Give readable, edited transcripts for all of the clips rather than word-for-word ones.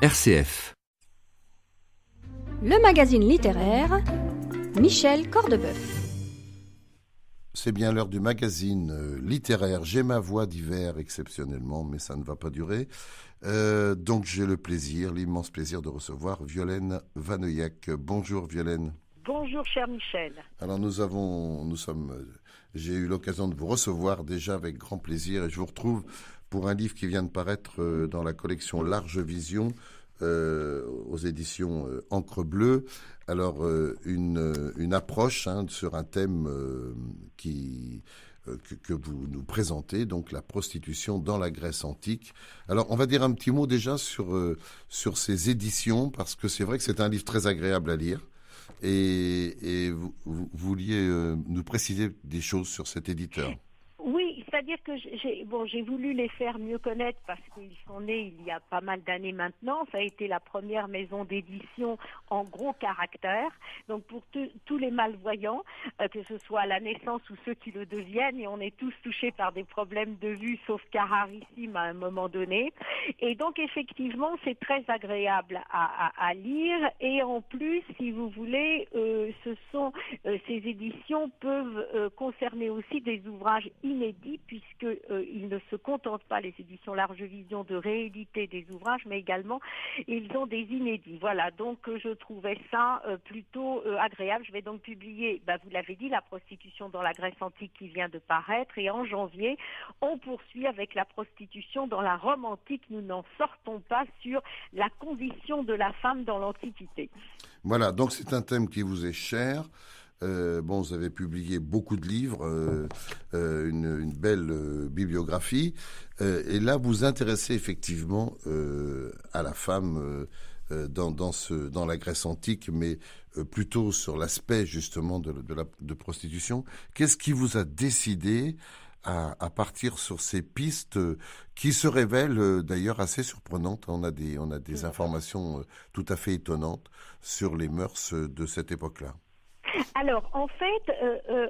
RCF. Le magazine littéraire, Michel Cordebeuf. C'est bien l'heure du magazine littéraire. J'ai ma voix d'hiver exceptionnellement, mais ça ne va pas durer. Donc j'ai l'immense plaisir de recevoir Violaine Vanoyac. Bonjour Violaine. Bonjour cher Michel. Alors j'ai eu l'occasion de vous recevoir déjà avec grand plaisir et je vous retrouve pour un livre qui vient de paraître dans la collection Large Vision aux éditions Encre Bleue. Alors une approche sur un thème que vous nous présentez, donc la prostitution dans la Grèce antique. Alors on va dire un petit mot déjà sur ces éditions parce que c'est vrai que c'est un livre très agréable à lire. Et vous vouliez nous préciser des choses sur cet éditeur. Oui, c'est-à-dire que j'ai voulu les faire mieux connaître parce qu'ils sont nés il y a pas mal d'années maintenant. Ça a été la première maison d'édition en gros caractère. Donc pour tous les malvoyants, que ce soit à la naissance ou ceux qui le deviennent, et on est tous touchés par des problèmes de vue, sauf cas rarissime à un moment donné. Et donc effectivement, c'est très agréable à lire. Et en plus, si vous voulez, ces éditions peuvent concerner aussi des ouvrages inédits puisqu'ils ne se contentent pas, les éditions Large Vision, de rééditer des ouvrages, mais également ils ont des inédits. Voilà, donc je trouvais ça plutôt agréable. Je vais donc publier, vous l'avez dit, La prostitution dans la Grèce antique qui vient de paraître, et en janvier, on poursuit avec La prostitution dans la Rome antique. Nous n'en sortons pas sur la condition de la femme dans l'Antiquité. Voilà, donc c'est un thème qui vous est cher. Vous avez publié beaucoup de livres, une belle bibliographie, et là vous intéressez effectivement à la femme dans la Grèce antique, mais plutôt sur l'aspect justement de prostitution. Qu'est-ce qui vous a décidé à partir sur ces pistes qui se révèlent d'ailleurs assez surprenantes? On a des informations tout à fait étonnantes sur les mœurs de cette époque-là. Alors, en fait,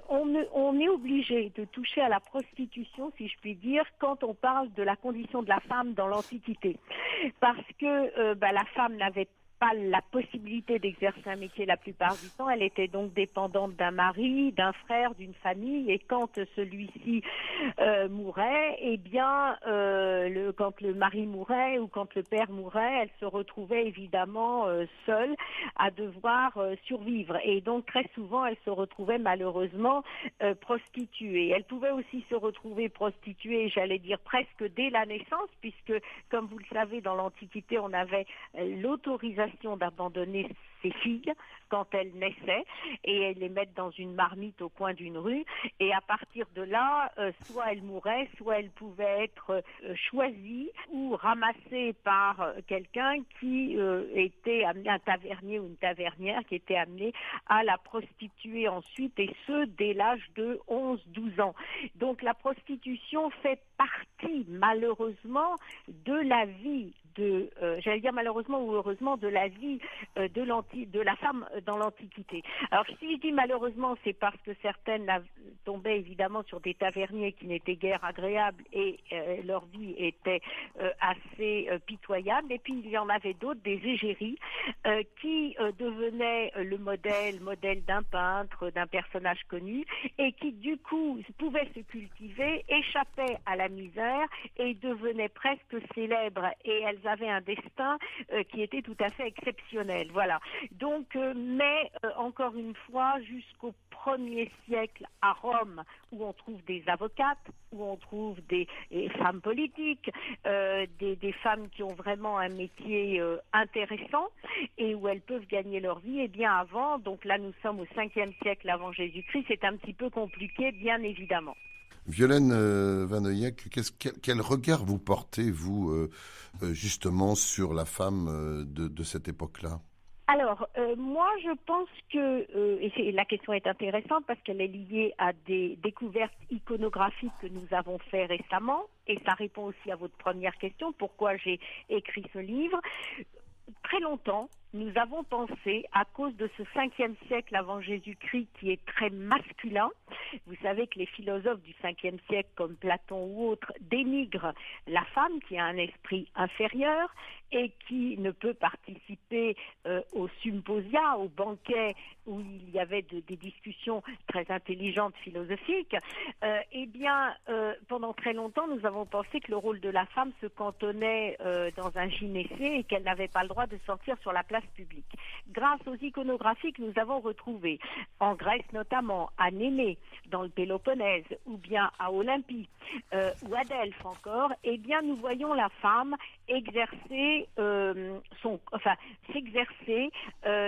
on est obligé de toucher à la prostitution, si je puis dire, quand on parle de la condition de la femme dans l'Antiquité. Parce que la femme n'avait pas la possibilité d'exercer un métier la plupart du temps. Elle était donc dépendante d'un mari, d'un frère, d'une famille, et quand celui-ci mourait, quand le mari mourait ou quand le père mourait, elle se retrouvait évidemment seule à devoir survivre, et donc très souvent elle se retrouvait malheureusement prostituée. Elle pouvait aussi se retrouver prostituée, j'allais dire presque dès la naissance, puisque comme vous le savez, dans l'Antiquité on avait l'autorisation d'abandonner ses filles quand elles naissaient et les mettre dans une marmite au coin d'une rue, et à partir de là, soit elles mouraient, soit elles pouvaient être choisies ou ramassées par quelqu'un qui était amené, un tavernier ou une tavernière qui était amené à la prostituer ensuite, et ce dès l'âge de 11-12 ans. Donc la prostitution fait partie malheureusement de la vie j'allais dire malheureusement ou heureusement, de la vie de la femme dans l'Antiquité. Alors si je dis malheureusement, c'est parce que certaines tombaient évidemment sur des taverniers qui n'étaient guère agréables, et leur vie était assez pitoyable, et puis il y en avait d'autres, des égéries, qui devenaient le modèle d'un peintre, d'un personnage connu, et qui du coup pouvaient se cultiver, échappaient à la misère et devenaient presque célèbres, et elles avaient un destin qui était tout à fait exceptionnel. Voilà. Donc, encore une fois, jusqu'au 1er siècle à Rome, où on trouve des avocates, où on trouve des femmes politiques, des femmes qui ont vraiment un métier intéressant et où elles peuvent gagner leur vie, et bien avant, donc là nous sommes au 5e siècle avant Jésus-Christ, c'est un petit peu compliqué, bien évidemment. Violaine Vanoyac, quel regard vous portez, vous, justement, sur la femme de cette époque-là? Alors, moi, je pense que la question est intéressante parce qu'elle est liée à des découvertes iconographiques que nous avons fait récemment, et ça répond aussi à votre première question, pourquoi j'ai écrit ce livre. Très longtemps, nous avons pensé, à cause de ce 5e siècle avant Jésus-Christ qui est très masculin, vous savez que les philosophes du 5e siècle comme Platon ou autres dénigrent la femme qui a un esprit inférieur et qui ne peut participer aux symposia, aux banquets où il y avait des discussions très intelligentes philosophiques. Pendant très longtemps, nous avons pensé que le rôle de la femme se cantonnait dans un gynécée et qu'elle n'avait pas le droit de sortir sur la place publique. Grâce aux iconographies que nous avons retrouvées, en Grèce notamment, à Némée, dans le Péloponnèse, ou bien à Olympie, ou à Delphes encore, eh bien nous voyons la femme s'exercer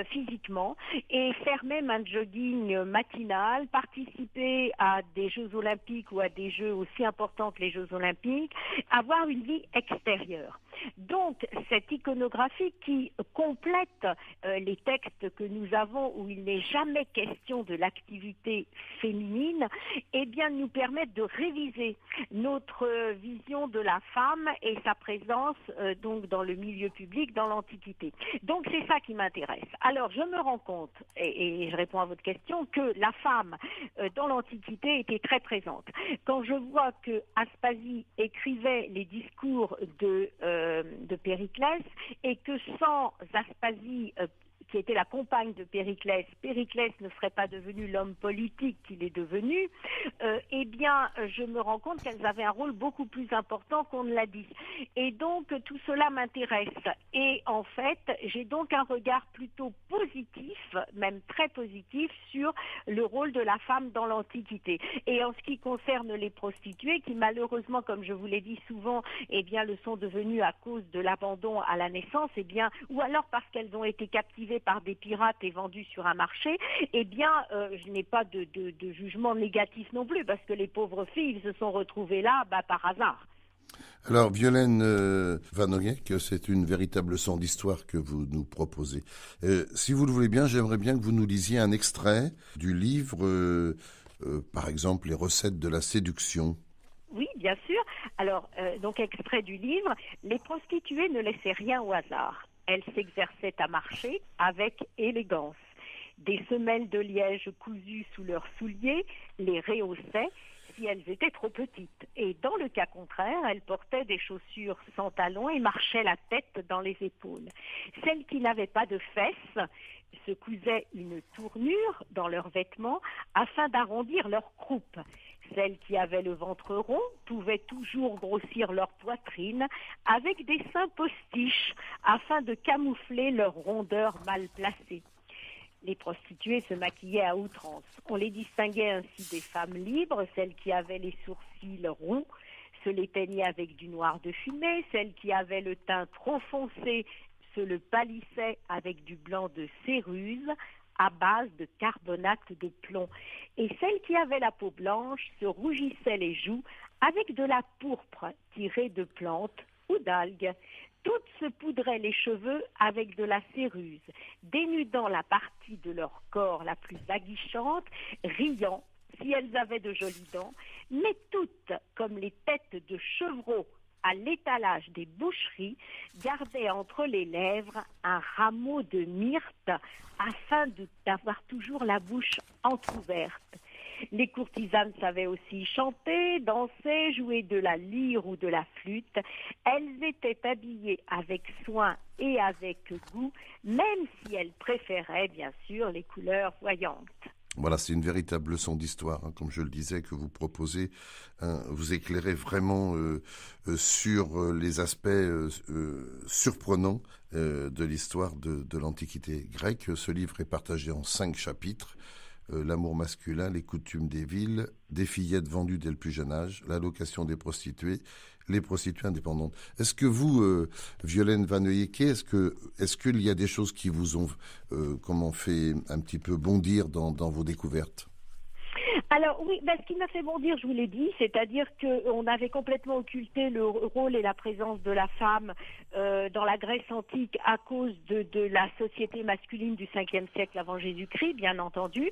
physiquement et faire même un jogging matinal, participer à des Jeux Olympiques ou à des Jeux aussi importants que les Jeux Olympiques, avoir une vie extérieure. Donc, cette iconographie qui complète les textes que nous avons où il n'est jamais question de l'activité féminine, eh bien, nous permet de réviser notre vision de la femme et sa présence donc dans le milieu public dans l'Antiquité. Donc, c'est ça qui m'intéresse. Alors, je me rends compte, et je réponds à votre question, que la femme dans l'Antiquité était très présente. Quand je vois que Aspasie écrivait les discours de Périclès et que sans Aspasie qui était la compagne de Périclès, Périclès ne serait pas devenu l'homme politique qu'il est devenu, je me rends compte qu'elles avaient un rôle beaucoup plus important qu'on ne l'a dit. Et donc, tout cela m'intéresse. Et en fait, j'ai donc un regard plutôt positif, même très positif, sur le rôle de la femme dans l'Antiquité. Et en ce qui concerne les prostituées, qui malheureusement, comme je vous l'ai dit souvent, le sont devenues à cause de l'abandon à la naissance, ou alors parce qu'elles ont été captivées par des pirates et vendues sur un marché, je n'ai pas de jugement négatif non plus, parce que les pauvres filles se sont retrouvées là par hasard. Alors, Violaine Van Oegek, c'est une véritable leçon d'histoire que vous nous proposez. Si vous le voulez bien, j'aimerais bien que vous nous lisiez un extrait du livre, par exemple, Les recettes de la séduction. Oui, bien sûr. Alors, donc extrait du livre, les prostituées ne laissaient rien au hasard. Elles s'exerçaient à marcher avec élégance. Des semelles de liège cousues sous leurs souliers les rehaussaient si elles étaient trop petites. Et dans le cas contraire, elles portaient des chaussures sans talons et marchaient la tête dans les épaules. Celles qui n'avaient pas de fesses se cousaient une tournure dans leurs vêtements afin d'arrondir leur croupe. Celles qui avaient le ventre rond pouvaient toujours grossir leur poitrine avec des seins postiches afin de camoufler leur rondeur mal placée. Les prostituées se maquillaient à outrance. On les distinguait ainsi des femmes libres, celles qui avaient les sourcils roux se les teignaient avec du noir de fumée, celles qui avaient le teint trop foncé se le pâlissaient avec du blanc de céruse à base de carbonate de plomb. Et celles qui avaient la peau blanche se rougissaient les joues avec de la pourpre tirée de plantes ou d'algues. Toutes se poudraient les cheveux avec de la céruse, dénudant la partie de leur corps la plus aguichante, riant si elles avaient de jolies dents, mais toutes, comme les têtes de chevreaux à l'étalage des boucheries, gardaient entre les lèvres un rameau de myrte afin d'avoir toujours la bouche entrouverte. Les courtisanes savaient aussi chanter, danser, jouer de la lyre ou de la flûte. Elles étaient habillées avec soin et avec goût, même si elles préféraient bien sûr les couleurs voyantes. Voilà, c'est une véritable leçon d'histoire, comme je le disais, que vous proposez. Vous éclairez vraiment sur les aspects surprenants de l'histoire de l'Antiquité grecque. Ce livre est partagé en 5 chapitres. L'amour masculin, les coutumes des villes, des fillettes vendues dès le plus jeune âge, la location des prostituées, les prostituées indépendantes. Est-ce que vous, Violaine Van Oegek, est-ce qu'il y a des choses qui vous ont fait un petit peu bondir dans vos découvertes ? Alors oui, ce qui m'a fait bondir, je vous l'ai dit, c'est-à-dire qu'on avait complètement occulté le rôle et la présence de la femme dans la Grèce antique à cause de la société masculine du 5e siècle avant Jésus-Christ, bien entendu.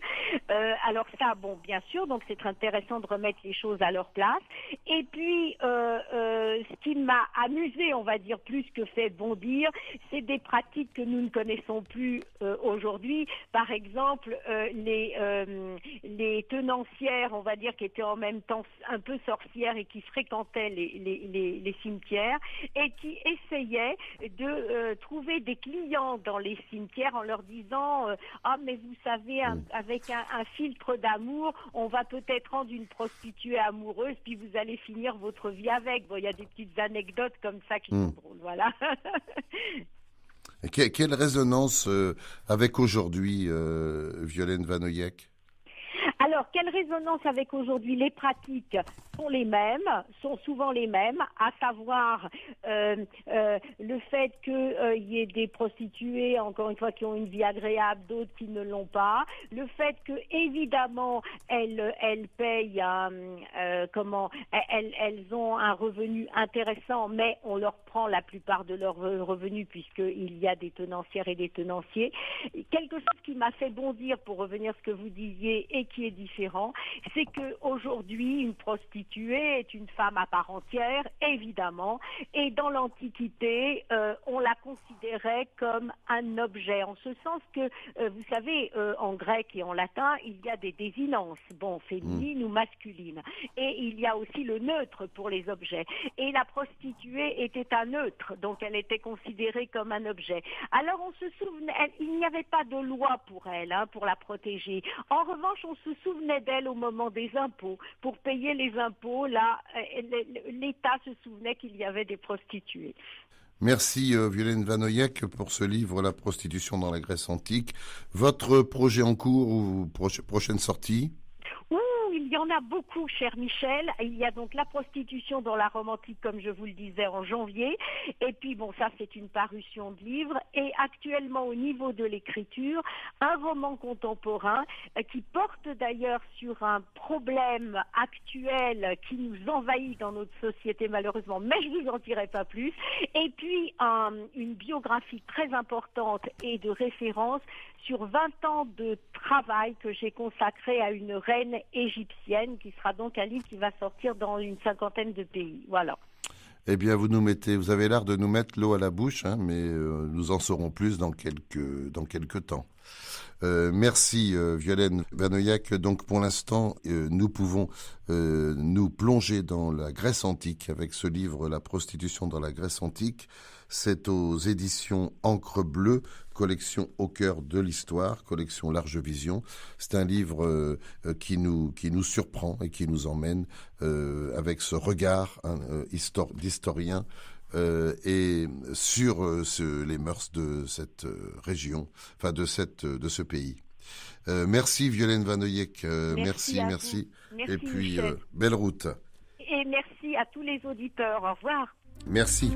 Alors ça, bon, bien sûr, donc c'est intéressant de remettre les choses à leur place. Et puis, ce qui m'a amusé, on va dire, plus que fait bondir, c'est des pratiques que nous ne connaissons plus aujourd'hui. Par exemple, les tenancières, on va dire, qui étaient en même temps un peu sorcières et qui fréquentaient les cimetières et qui essayaient de trouver des clients dans les cimetières en leur disant ah mais vous savez avec un filtre d'amour on va peut-être rendre une prostituée amoureuse puis vous allez finir votre vie avec. Bon, il y a des petites anecdotes comme ça qui sont drôles, voilà. Quelle résonance avec aujourd'hui, Violaine Vanoyek? Alors, quelle résonance avec aujourd'hui? Les pratiques sont les mêmes, sont souvent les mêmes, à savoir le fait qu'il y ait des prostituées, encore une fois, qui ont une vie agréable, d'autres qui ne l'ont pas, le fait que évidemment elles payent, elles ont un revenu intéressant, mais on leur prend la plupart de leurs revenus puisqu'il y a des tenancières et des tenanciers. Quelque chose qui m'a fait bondir, pour revenir à ce que vous disiez, et qui est différent, c'est qu'aujourd'hui, une prostituée est une femme à part entière, évidemment, et dans l'Antiquité, on la considérait comme un objet, en ce sens que, vous savez, en grec et en latin, il y a des désinences, féminines ou masculines, et il y a aussi le neutre pour les objets, et la prostituée était un neutre, donc elle était considérée comme un objet. Alors on se souvenait, il n'y avait pas de loi pour elle, pour la protéger. En revanche, on se souvenait d'elle au moment des impôts. Pour payer les impôts, là, l'État se souvenait qu'il y avait des prostituées. Merci Violaine Vanoyek pour ce livre La prostitution dans la Grèce antique. Votre projet en cours ou prochaine sortie? Il y en a beaucoup, cher Michel. Il y a donc La prostitution dans la Rome antique, comme je vous le disais, en janvier. Et puis, ça, c'est une parution de livre. Et actuellement, au niveau de l'écriture, un roman contemporain qui porte d'ailleurs sur un problème actuel qui nous envahit dans notre société, malheureusement, mais je ne vous en dirai pas plus. Et puis, une biographie très importante et de référence sur 20 ans de travail que j'ai consacré à une reine égyptienne, qui sera donc un livre qui va sortir dans une 50aine de pays. Voilà. Eh bien, vous avez l'air de nous mettre l'eau à la bouche, mais nous en saurons plus dans quelques temps. Merci Violaine Vanoyek. Donc pour l'instant, nous pouvons nous plonger dans la Grèce antique avec ce livre La prostitution dans la Grèce antique. C'est aux éditions Encre Bleue, collection Au cœur de l'histoire, collection Large Vision. C'est un livre qui nous surprend et qui nous emmène avec ce regard d'historien et sur les mœurs de cette région, enfin de ce pays. Merci Violaine Vanoyek, merci. Et puis belle route. Et merci à tous les auditeurs. Au revoir. Merci.